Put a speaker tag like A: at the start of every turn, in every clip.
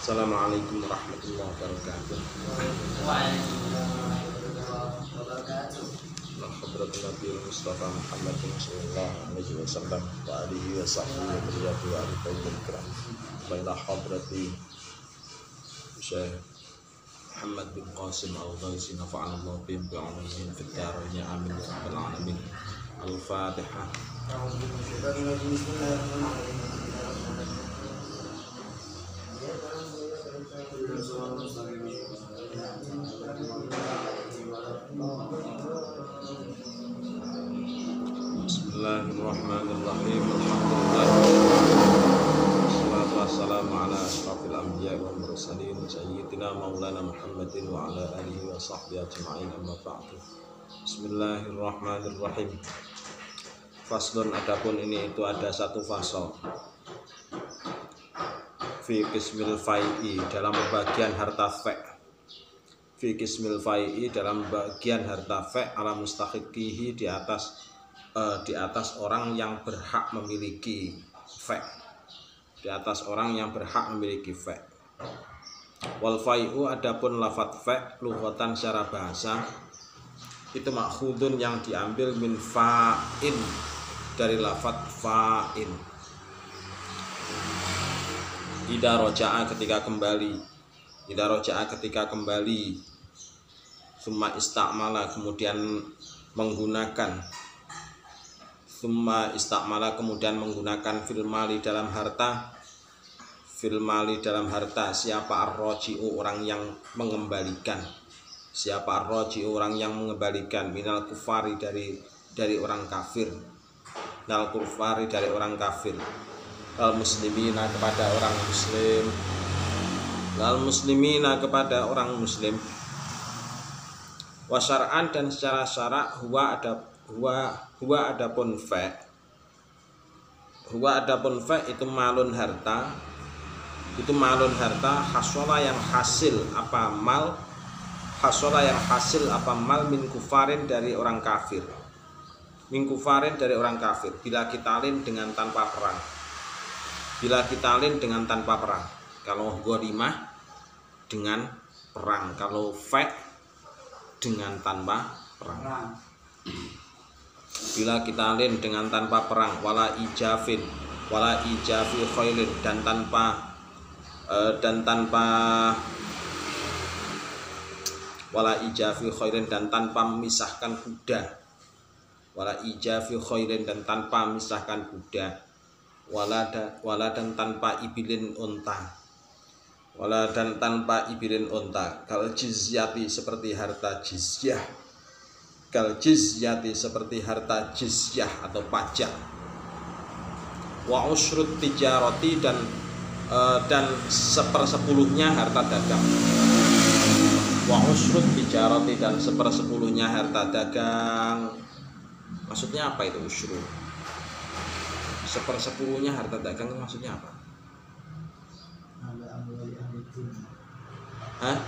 A: Assalamualaikum warahmatullahi wabarakatuh. Hadratin Nabi Mustafa Muhammad sallallahu alaihi wasallam wa alihi wa sahbihi wa bariyati wa alihi kiram. Baina hadrati Syekh Muhammad bin Qasim Al-Ghaisi nafa'anallahu bihim bi'ulumin fid dharain amin ya rabbal alamin. Al-Fatihah. Bismillahirrahmanirrahim. Alhamdulillah. Wassalatu wassalamu ala asyrafil anbiya'i wal mursalin sayyidina maulana Muhammadin wa ala alihi wa sahbihi ajma'in, amma ba'du. Bismillahirrahmanirrahim. Faslun, adapun ini itu ada satu fasal. Fi qismil fai'i, dalam bagian harta fa'. Fi qismil fai'i, dalam bagian harta fa' ala mustahiqihi, di atas orang yang berhak memiliki fa'. Di atas orang yang berhak memiliki fa'. Wal fai'u, adapun lafadz fa' lughatan secara bahasa itu makhudun yang diambil min fa'in, dari lafadz fa'in. Idza roja'a, ketika kembali. Idza roja'a, ketika kembali. Summa istamala, kemudian menggunakan. Summa istamala, kemudian menggunakan fil mali, dalam harta. Fil mali, dalam harta. Siapa ar-roji'u, orang yang mengembalikan. Siapa ar-roji'u, orang yang mengembalikan. Minal kufari, dari orang kafir. Minal kufari, dari orang kafir. Al muslimina, kepada orang muslim. Al muslimina, kepada orang muslim. Wa syar'an, dan secara syarak huwa adapun fa'. Huwa adapun fa' itu malun harta. Itu malun harta hasola yang hasil apa mal. Hasola yang hasil apa mal min kufarin, dari orang kafir. Min kufarin, dari orang kafir. Bila kitalin, dengan tanpa perang. Bila kitalin, dengan tanpa perang. Kalau ghanimah dengan perang. Kalau fa' dengan tanpa perang. Bila kitalin, dengan tanpa perang. Wala ijafi khailin, dan tanpa wala ijafi khailin, dan tanpa memisahkan kuda. Wala ijafi khailin, dan tanpa memisahkan kuda. Wala dan tanpa ibilin unta. Wala dan tanpa ibilin unta. Kal jizyati, seperti harta jizyah. Kal jizyati, seperti harta jizyah atau pajak. Wa usrut tijarati, dan sepersepuluhnya harta dagang. Wa usrut tijarati, dan sepersepuluhnya harta dagang. Maksudnya apa itu usrut? Sepersepuluhnya harta dagang itu maksudnya apa? Hah?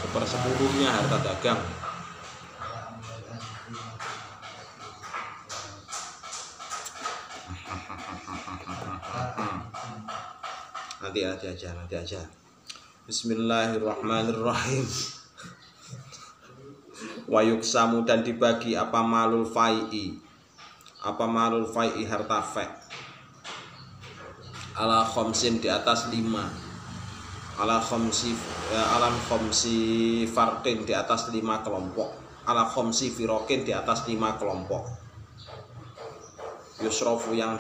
A: Sepersepuluhnya harta dagang. Nanti aja. Bismillahirrahmanirrahim. Wa yuksamu, dan dibagi apa malul fai'i. Apa malul fai'i, harta fa'. Ala khamsin, di atas 5. Ala khamsi farqin, di atas 5 kelompok. Ala khamsi firokin, di atas 5 kelompok. Yusrofu yang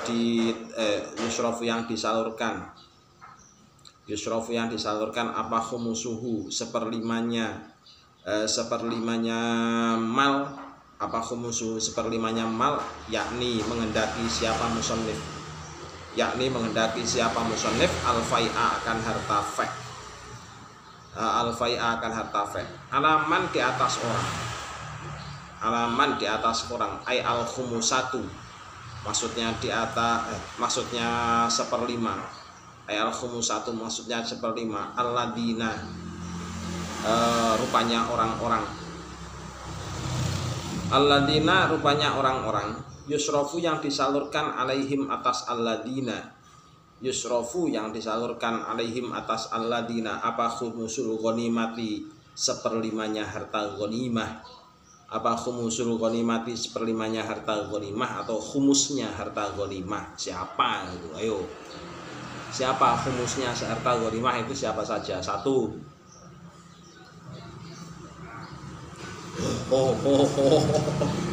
A: disalurkan. Yusrofu yang disalurkan apa khumusuhu, seperlimanya mal. Apa khumusuhu, seperlimanya mal, yakni menghendaki siapa musannif. Yakni menghendaki siapa musannif al-fai'a, akan harta fa'. Al-fai'a, akan harta fa'. Alaman, di atas orang. Alaman, di atas orang. Ay al-khumusatu, maksudnya di atas, maksudnya seperlima. Ay al-khumusatu, maksudnya seperlima. Alladina, rupanya orang-orang. Alladina, rupanya orang-orang. yusrofu yang disalurkan alaihim atas alladina, yusrofu yang disalurkan alaihim atas alladina, apa khumusul ghanimati seperlimanya harta ghanimah, apa khumusul ghanimati seperlimanya harta ghanimah atau khumusnya harta ghanimah, siapa itu? Ayo, siapa khumusnya harta ghanimah itu siapa saja? Satu.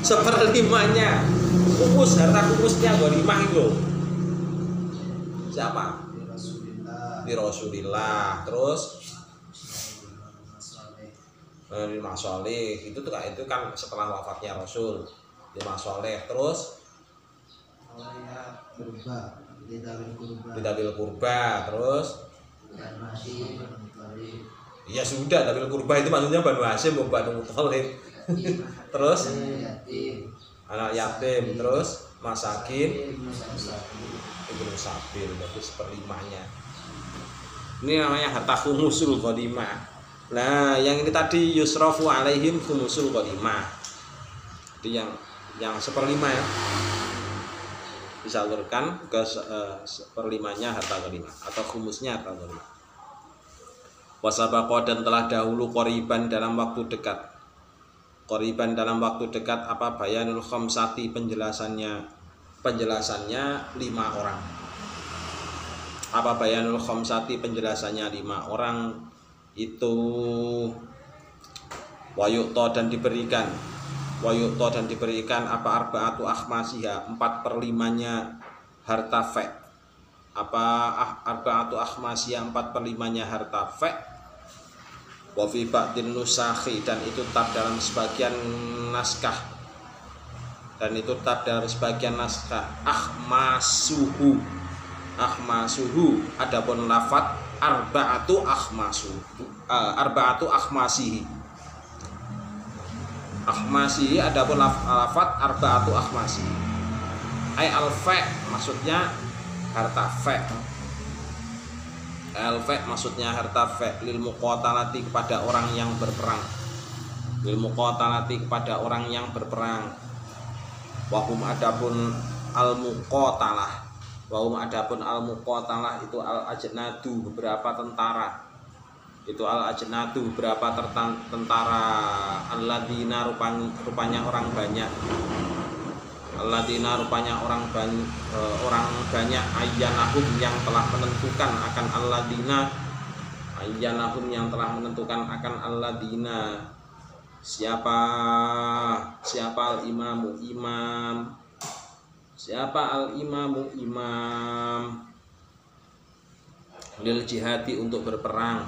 A: Seperlimanya kumus, harta kumusnya ghanimah itu siapa? Di Rasulillah. Terus di Masoleh itu kan setelah wafatnya Rasul. Di Masoleh. Terus Dabil kurba. Terus ya sudah, Dabil kurba itu maksudnya Banu Hasyim bukan Banu Muthalib. Terus anak yatim. Terus masakin, ibnu sabil, berarti seperlimanya. Ini namanya harta khumusul ghanimah. Nah, yang ini tadi yusrafu alaihim khumusul ghanimah. Itu yang seperlima ya, disalurkan ke seperlimanya harta ghanimah atau khumusnya harta ghanimah. Wasabaqa, dan telah dahulu qoriban dalam waktu dekat. Qoriban dalam waktu dekat apa? Bayanul khamsati, penjelasannya 5 orang. Apa bayanul khamsati? Penjelasannya 5 orang itu wayu'ta dan diberikan apa? Arba'atu akhmasiha, 4/5-nya harta fe. Apa arba'atu akhmasiha? 4/5-nya harta fe. Wa fi ba'din nusakhi, dan itu tetap dalam sebagian naskah. Akhmasuhu, adapun lafat arba'atu akhmasihi. Akhmasihi, adapun lafat arba'atu akhmasihi. Ai al-fa, maksudnya harta fa. Al-fa maksudnya harta fa, lil muqatalati, kepada orang yang berperang. Wahum adapun al-muqatalah itu al-ajnadu, beberapa tentara. Tentara. Alladzina, rupanya orang banyak. Orang banyak. Ayyanahum, yang telah menentukan akan alladzina. Siapa al-imamu imam lil jihati, untuk berperang.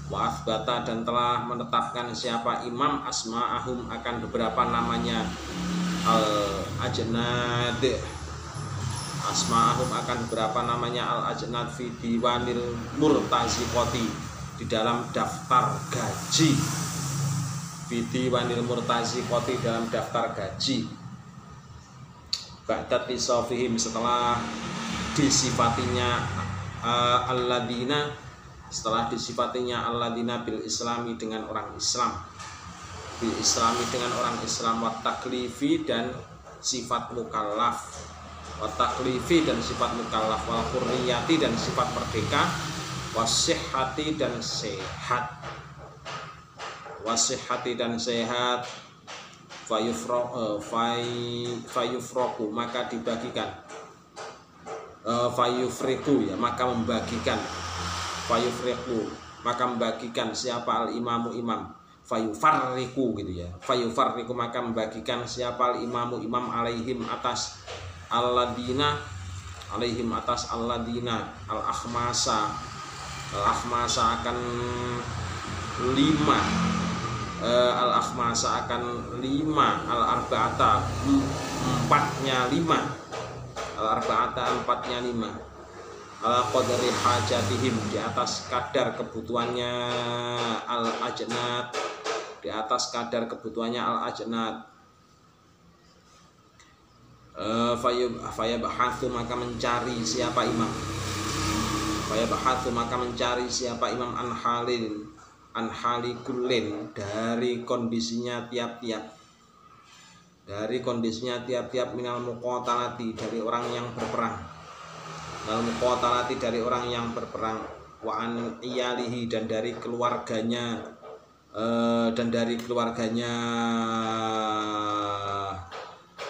A: Wa athbata, dan telah menetapkan siapa imam asma'ahum, akan beberapa namanya. Al-ajnad, asma'ahum akan beberapa namanya al-ajnad fi diwanil murtaziqati, di dalam daftar gaji. Dalam daftar gaji. Ba'da tisafihim, setelah disifatinya alladzina bil islami, dengan orang Islam. Wa taklifi, dan sifat mukallaf. Wal hurriyati, dan sifat merdeka. Wasihhati, dan sehat. Fayufroku, maka dibagikan. Fayufriku, ya, maka membagikan. Siapa al-imamu imam. Fayufarriku, gitu ya. Fayufarriku, maka membagikan siapa al-imamu imam alaihim atas alladina al-akhmasa akan 5. Al-arba'ata, 4-nya 5. Ala qadri hajatihim, di atas kadar kebutuhannya al-ajnad. Fayabhathu, maka mencari siapa imam. An halil, an hali kullin, dari kondisinya tiap-tiap, minal muqatalati, dari orang yang berperang, dari orang yang berperang, wa an iyalihi, dan dari keluarganya,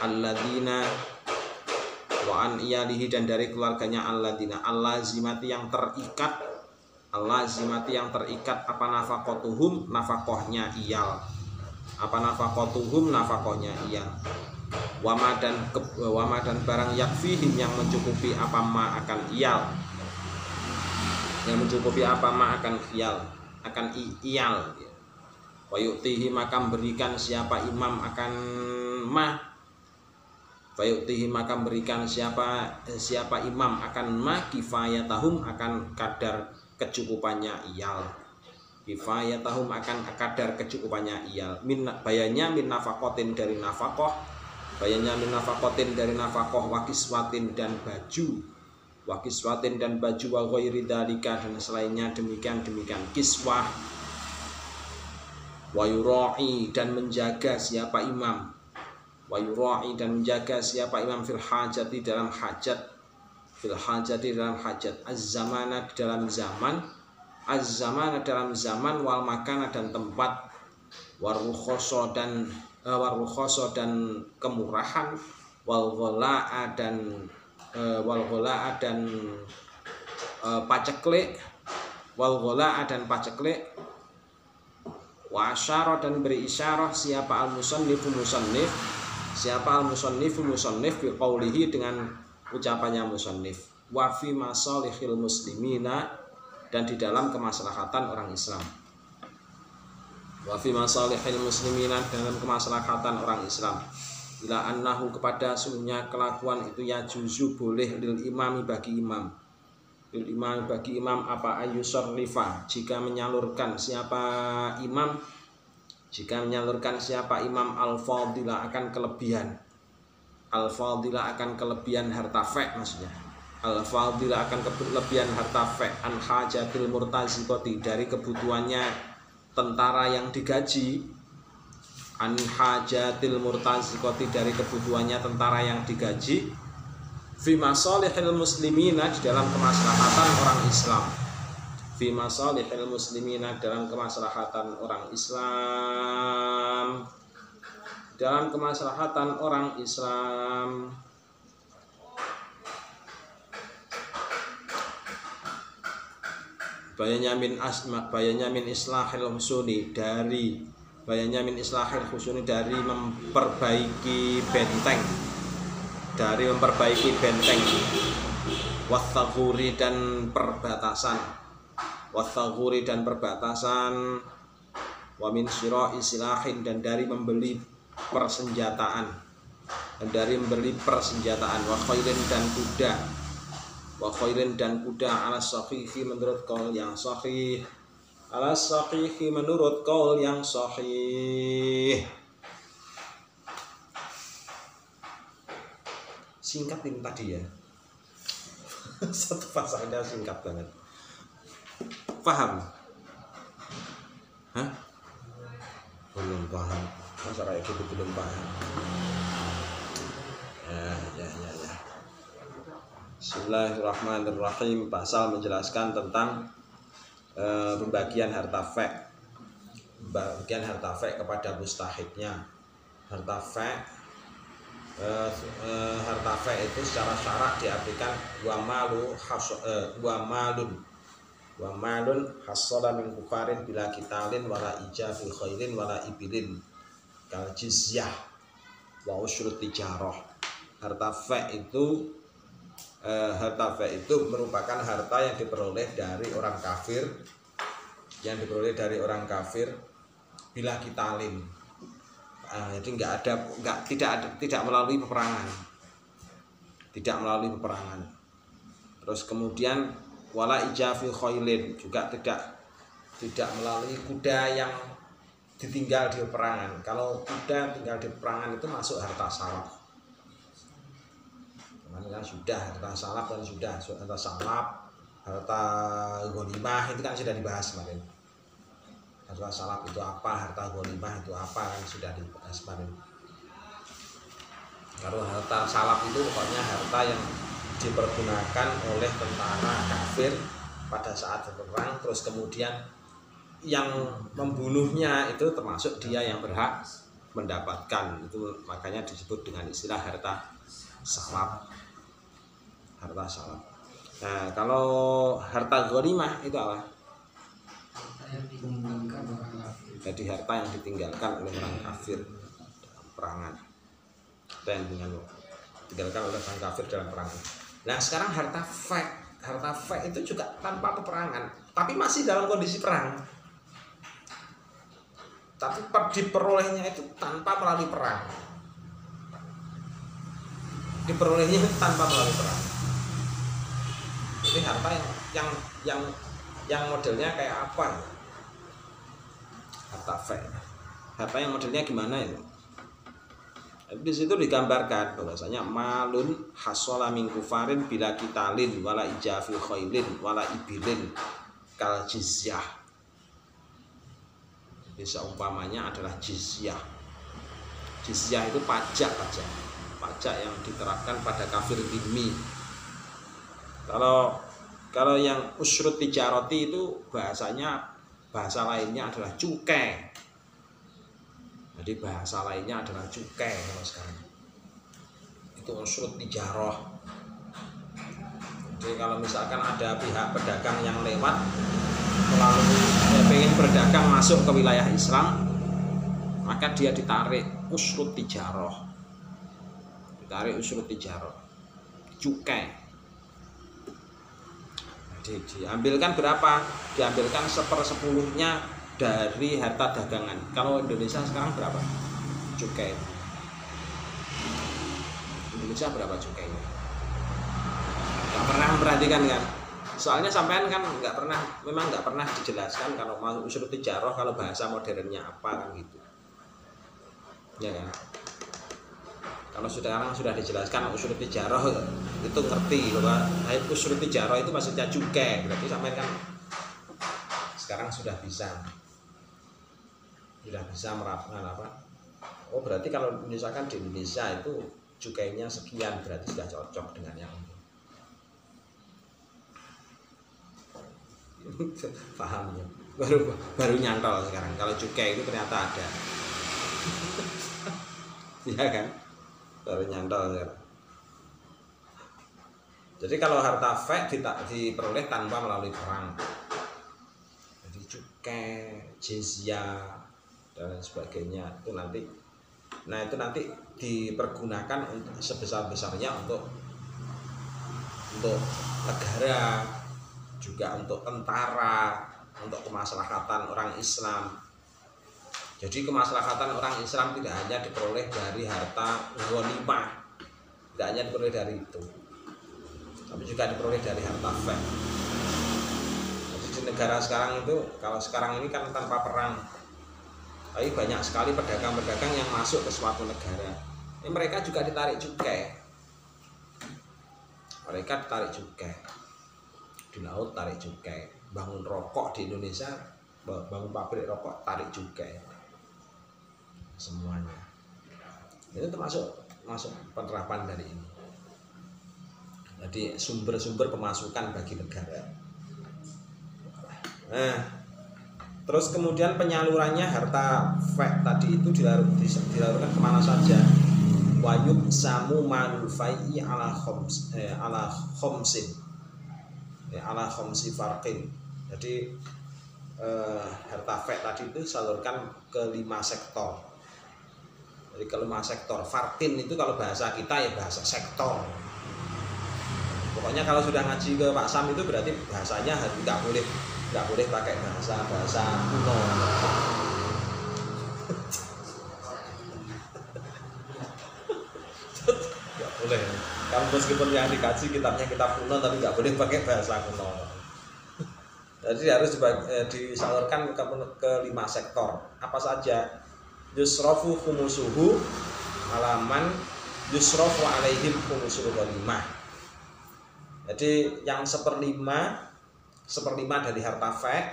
A: alladzina, wa an iyalihi, dan dari keluarganya alladzina, allazimati, yang terikat, apa nafaqatuhum, nafakohnya iyal, wama dan barang yakfihim, yang mencukupi apa ma akan iyal, wa yu'tihi, maka berikan siapa imam akan ma, kifayatahum, akan kadar kecukupannya iyal, bayannya min nafakotin, dari nafakoh, wakiswatin, dan baju, wa ghairi dzalika, dan selainnya demikian kiswah, wa yura'i, dan menjaga siapa imam, fil hajati, dalam hajat, az-zamana, dalam zaman, wal makana, dan tempat, warukhoso, dan kemurahan, wal ghola'a, dan paceklik, wa asyara, dan beri isyarah siapa al-musannifu musannif bi qaulihi, dengan ucapannya musannif, wa fi masalihil muslimina, dan di dalam kemaslahatan orang Islam, dalam kemaslahatan orang Islam, ila annahu, kepada sungguhnya kelakuan itu, ya juzu, boleh, lil imami, bagi imam, apa ayusarrifa, jika menyalurkan siapa imam, al-fadila, akan kelebihan, harta fe, maksudnya al-fadila, akan kelebihan harta fe, an hajatil murtazikoti, dari kebutuhannya tentara yang digaji, dari kebutuhannya tentara yang digaji, fi masalihil muslimina, di dalam kemaslahatan orang Islam, bayanya min islahil husuni, dari memperbaiki benteng, wathaguri, dan perbatasan, wa min syira'i silahin, dan dari membeli persenjataan, wa khairin, dan kuda, ala sahihi, menurut qaul yang sahih, Singkat ini tadi ya. Satu pasalnya singkat banget. Paham? Hah? Belum paham. Masa kayak gitu belum paham? Ya. Bismillahirrahmanirrahim. Pasal menjelaskan tentang pembagian harta fek. Pembagian harta fek kepada mustahiknya. Harta fek itu secara syarak diartikan wa malun hasala min kufarin bila kitalin wala ijafi khairin wala ibilin kal jizyah wa usyrut tijarah. Harta fek itu merupakan harta yang diperoleh dari orang kafir, bila kitalin. Jadi tidak melalui peperangan. Terus kemudian wala ijafi khailin, juga tidak melalui kuda yang ditinggal di peperangan. Kalau kuda tinggal di peperangan itu masuk harta salaf. Kan sudah harta salaf, harta ghanimah itu kan sudah dibahas kemarin. Harta salaf itu apa, harta ghanimah itu apa, kan sudah dibahas kemarin. Kalau harta salaf itu pokoknya harta yang dipergunakan oleh tentara kafir pada saat berperang, terus kemudian yang membunuhnya itu termasuk dia yang berhak mendapatkan, itu makanya disebut dengan istilah harta salaf. Harta salaf. Nah, kalau harta ghanimah itu apa? Jadi harta yang ditinggalkan oleh orang kafir dalam perangan. Dan ditinggalkan oleh orang kafir dalam perangan. Nah, sekarang harta fek itu juga tanpa peperangan, tapi masih dalam kondisi perang. Tapi diperolehnya itu tanpa melalui perang. Diperolehnya itu tanpa melalui perang. Jadi harta yang modelnya kayak apa? Harta fek. Harta yang modelnya gimana itu? Di situ digambarkan bahwasanya malun hasola min kufarin bila kitalin wala ijafi khailin wala ibilin kal jizyah. Bisa umpamanya adalah jizyah. Jizyah itu pajak yang diterapkan pada kafir dhimmi. Kalau yang usrut tijaroti itu bahasa lainnya adalah cukai. Jadi bahasa lainnya adalah cukai kalau sekarang. Itu usrut tijarah. Jadi kalau misalkan ada pihak pedagang yang lewat melalui pengen berdagang masuk ke wilayah Islam, maka dia ditarik usrut tijarah. Ditarik usrut tijarah. Cukai. Jadi diambilkan berapa? Diambilkan 1/10-nya dari harta dagangan. Kalau Indonesia sekarang berapa cukai? Indonesia berapa cukainya? Gak pernah memperhatikan kan? Soalnya sampean kan memang nggak pernah dijelaskan kalau mau usrut tijarah, kalau bahasa modernnya apa kan gitu. Ya kan? Kalau sekarang sudah dijelaskan usrut tijarah itu ngerti bahwa usrut tijarah itu maksudnya cukai. Berarti sampean kan sekarang sudah bisa merapkan apa? Oh, berarti kalau misalkan di Indonesia itu cukainya sekian, berarti sudah cocok dengan yang ini. Pahamnya baru nyantol sekarang kalau cukai itu ternyata ada. Ya kan, baru nyantol sekarang. Jadi kalau harta fek diperoleh tanpa melalui perang, jadi cukai, jizyah dan sebagainya itu nanti dipergunakan untuk sebesar-besarnya untuk negara, juga untuk tentara, untuk kemaslahatan orang Islam. Jadi kemaslahatan orang Islam tidak hanya diperoleh dari harta ghanimah, tidak hanya diperoleh dari itu, tapi juga diperoleh dari harta fek. Jadi di negara sekarang itu, kalau sekarang ini kan tanpa perang, tapi banyak sekali pedagang-pedagang yang masuk ke suatu negara. Ini mereka juga ditarik cukai. Mereka ditarik cukai. Di laut tarik cukai. Bangun rokok di Indonesia, bangun pabrik rokok tarik cukai. Semuanya. Itu termasuk penerapan dari ini. Jadi sumber-sumber pemasukan bagi negara. Nah, terus kemudian penyalurannya harta fek tadi itu dilalurkan kemana saja? Wayub samu manufai ala khomsin, ala khomsi farqin. Jadi harta fek tadi itu disalurkan ke 5 sektor. Jadi ke 5 sektor. Farqin itu kalau bahasa kita ya bahasa sektor. Pokoknya kalau sudah ngaji ke Pak Sam itu berarti bahasanya harus nggak boleh pakai bahasa kuno. Nggak boleh. Kalau meskipun yang dikaji kitabnya kitab kuno, tapi nggak boleh pakai bahasa kuno. Jadi harus disalurkan ke 5 sektor. Apa saja? Yusrofu khumusuhu alaman yusrofu alaihim khumusul ghanimah. Jadi yang 1/5 dari harta fek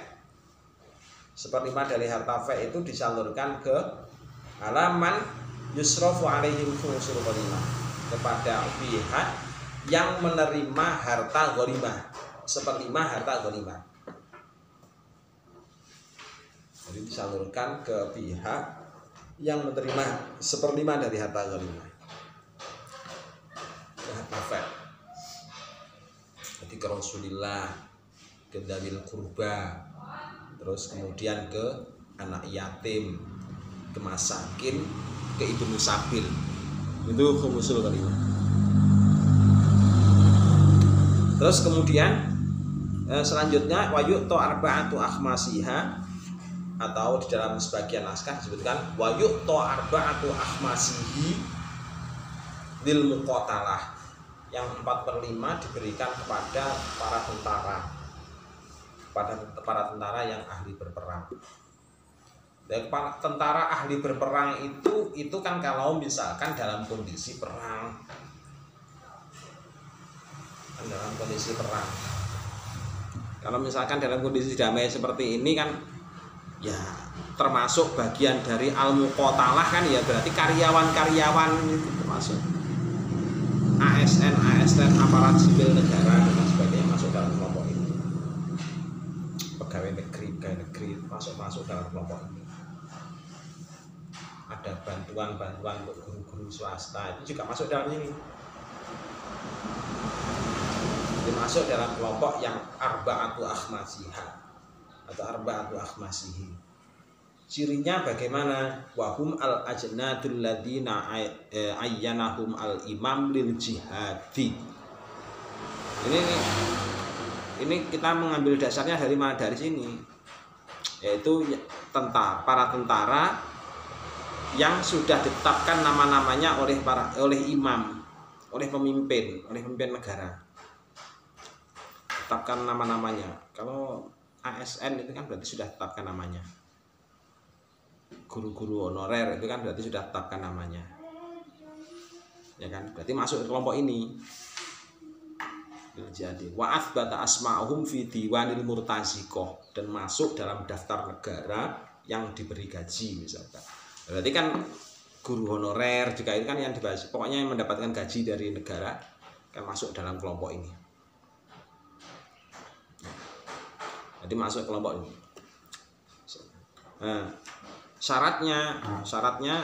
A: 1/5 dari harta fe itu disalurkan ke halaman yusrofu alaihim khumusul ghanimah, kepada pihak yang menerima harta ghanimah, 1/5 harta ghanimah. Jadi disalurkan ke pihak yang menerima 1/5 dari harta ghanimah, harta fe. Jadi ke Rasulillah, ke dzawil qurba, terus kemudian ke anak yatim, ke masakin, ke ibnu sabil. Itu khumusul ghanimah. Terus kemudian selanjutnya wayu'to arba'atu akhmasiha, atau di dalam sebagian naskah disebutkan wayu'to arba'atu akhmasihi lil muqatalah, yang 4/5 diberikan kepada para tentara, kepada para tentara yang ahli berperang. Dan para tentara ahli berperang itu kan kalau misalkan dalam kondisi perang, dalam kondisi perang. Kalau misalkan dalam kondisi damai seperti ini kan ya termasuk bagian dari al-muqatalah kan, ya berarti karyawan-karyawan itu termasuk ASN, aparat sipil negara dan sebagainya masuk dalam kelompok ini. Pegawai negeri masuk dalam kelompok ini. Ada bantuan untuk guru-guru swasta itu juga masuk dalam ini. Masuk dalam kelompok yang arba'atu akhmasiha atau arba'atu akhmasihi. Cirinya bagaimana? Wahum al-ajnadul ladina ayyanahum al-imam lil jihadi. Ini kita mengambil dasarnya dari mana? Dari sini, yaitu para tentara yang sudah ditetapkan nama-namanya oleh imam, oleh pemimpin negara. Tetapkan nama-namanya. Kalau ASN itu kan berarti sudah tetapkan namanya. Guru-guru honorer itu kan berarti sudah tetapkan namanya. Ya kan? Berarti masuk ke kelompok ini. Jadi wa athbata asma'uhum fi diwanil murtaziqah, dan masuk dalam daftar negara yang diberi gaji misalkan. Berarti kan guru honorer juga itu kan yang dibahas, pokoknya yang mendapatkan gaji dari negara kan masuk dalam kelompok ini. Jadi masuk kelompok ini. Nah, syaratnya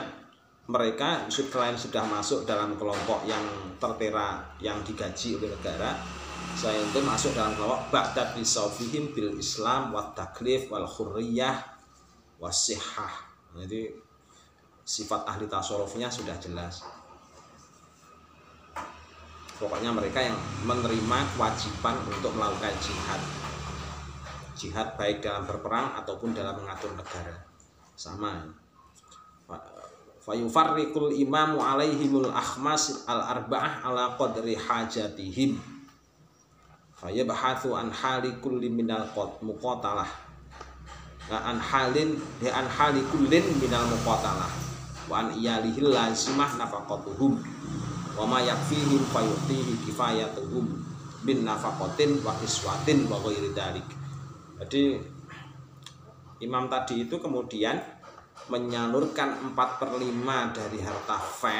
A: mereka selain sudah masuk dalam kelompok yang tertera, yang digaji oleh negara, selain itu masuk dalam kelompok ba'da bisawfihim bil Islam wat taklif wal hurriyah wasihah. Jadi sifat ahli tasawufnya sudah jelas. Pokoknya mereka yang menerima kewajiban untuk melakukan jihad baik dalam berperang ataupun dalam mengatur negara, sama. Fayufarriqul imamu alaihimul akhmas al arba'ah ala qadri hajatihim fayabhathu an hali kulli minal muqatalah an hali kullin minal muqatalah wa an iyalihil lazimah nafaqatuhum wa ma yakfihim fayutihi kifayatuhum bin nafaqatin wa kiswatin wa ghairi dzalik. Jadi imam tadi itu kemudian menyalurkan 4/5 dari harta fe,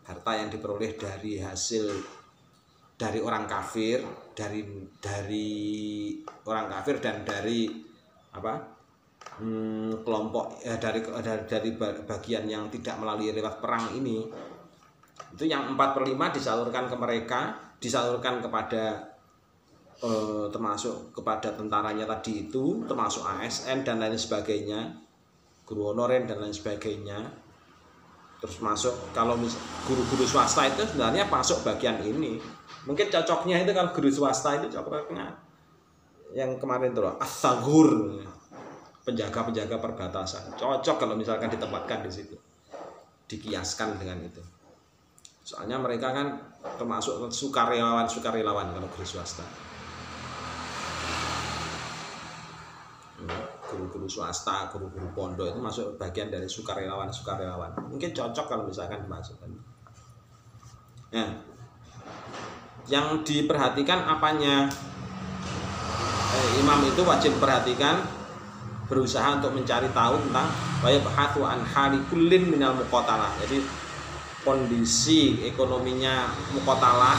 A: harta yang diperoleh dari hasil dari orang kafir, dari orang kafir dan dari kelompok dari bagian yang tidak melalui lewat perang ini. Itu yang 4/5 disalurkan ke mereka, disalurkan kepada termasuk kepada tentaranya tadi itu, termasuk ASN dan lain sebagainya, guru honorer dan lain sebagainya. Terus masuk kalau guru-guru swasta itu sebenarnya masuk bagian ini. Mungkin cocoknya itu kalau guru swasta itu cocoknya yang kemarin itu loh, as-saghur, penjaga-penjaga perbatasan. Cocok kalau misalkan ditempatkan di situ, dikiaskan dengan itu. Soalnya mereka kan termasuk sukarelawan kalau guru swasta. Guru-guru swasta, guru-guru pondok itu masuk bagian dari sukarelawan. Mungkin cocok kalau misalkan dimasukkan. Nah, yang diperhatikan apanya? Imam itu wajib perhatikan berusaha untuk mencari tahu tentang wa yabhathu an hali kullin minal muqatalah. Jadi kondisi ekonominya muqatalah,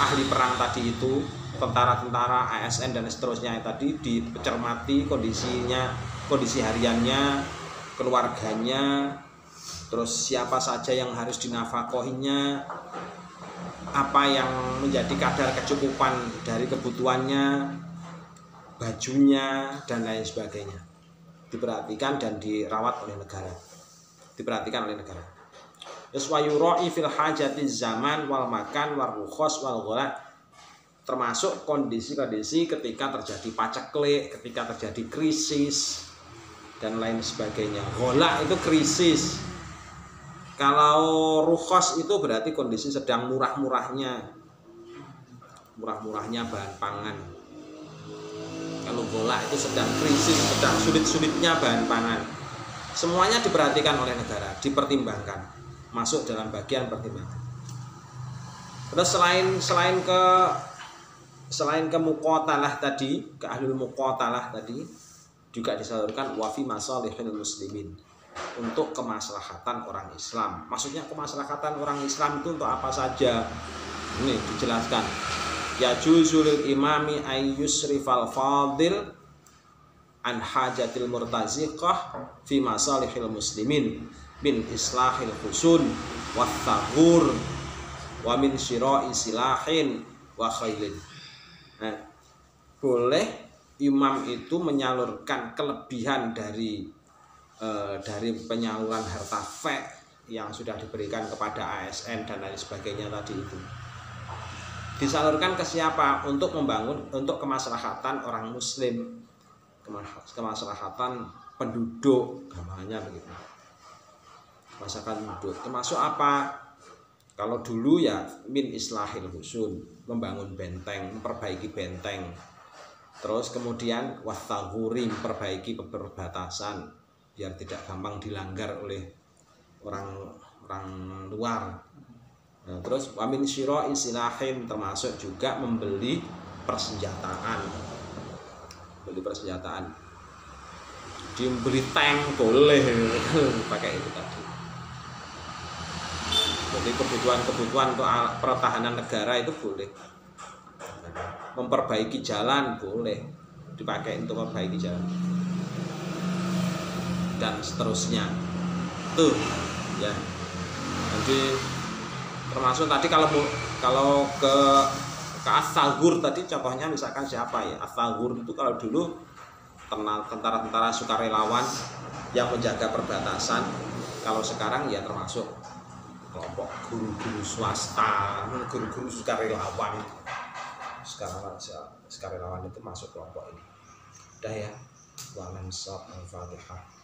A: ahli perang tadi itu, tentara-tentara, ASN dan seterusnya tadi dicermati kondisinya, kondisi hariannya, keluarganya, terus siapa saja yang harus dinafkahinya, apa yang menjadi kadar kecukupan dari kebutuhannya, bajunya dan lain sebagainya, diperhatikan dan dirawat oleh negara, diperhatikan oleh negara. Terus wayurai fil hajati zaman wal makan wal rukhos wal ghala, termasuk kondisi-kondisi ketika terjadi paceklik, ketika terjadi krisis dan lain sebagainya. Ghala itu krisis. Kalau rukhos itu berarti kondisi sedang murah-murahnya bahan pangan. Kalau ghala itu sedang krisis, sedang sulit-sulitnya bahan pangan. Semuanya diperhatikan oleh negara, dipertimbangkan, masuk dalam bagian pertimbangan. Terus selain ke muqatalah tadi, ke ahlul muqatalah tadi, juga disalurkan wa fi masalihil muslimin, untuk kemaslahatan orang Islam. Maksudnya kemaslahatan orang Islam itu untuk apa saja? Ini dijelaskan. Ya juzul imami ayyusrifal fadil an hajatil murtaziqah fi masalihil muslimin bin islahil husun wa thaghur wa min syira'i silahin wa khailin. Nah, boleh imam itu menyalurkan kelebihan dari penyaluran harta fek yang sudah diberikan kepada ASN dan lain sebagainya tadi itu, disalurkan ke siapa? Untuk membangun, untuk kemaslahatan orang muslim, kemaslahatan penduduk, gamanya begitu, kemaslahatan penduduk. Termasuk apa? Kalau dulu ya min islahil husun, membangun benteng, memperbaiki benteng. Terus kemudian wathaguri, memperbaiki perbatasan biar tidak gampang dilanggar oleh orang luar. Nah, terus wamin syira'i silahin, termasuk juga membeli persenjataan. Dibeli tank boleh pakai itu tadi. Jadi kebutuhan untuk pertahanan negara itu boleh. Memperbaiki jalan boleh dipakai untuk memperbaiki jalan dan seterusnya tuh ya. Jadi termasuk tadi kalau ke as-saghur tadi contohnya misalkan siapa ya, as-saghur itu kalau dulu tentara-tentara sukarelawan yang menjaga perbatasan. Kalau sekarang ya termasuk kelompok guru-guru swasta, guru-guru sukarelawan. Sukarelawan itu masuk kelompok ini. Udah ya. Wa lansab al-Fatihah.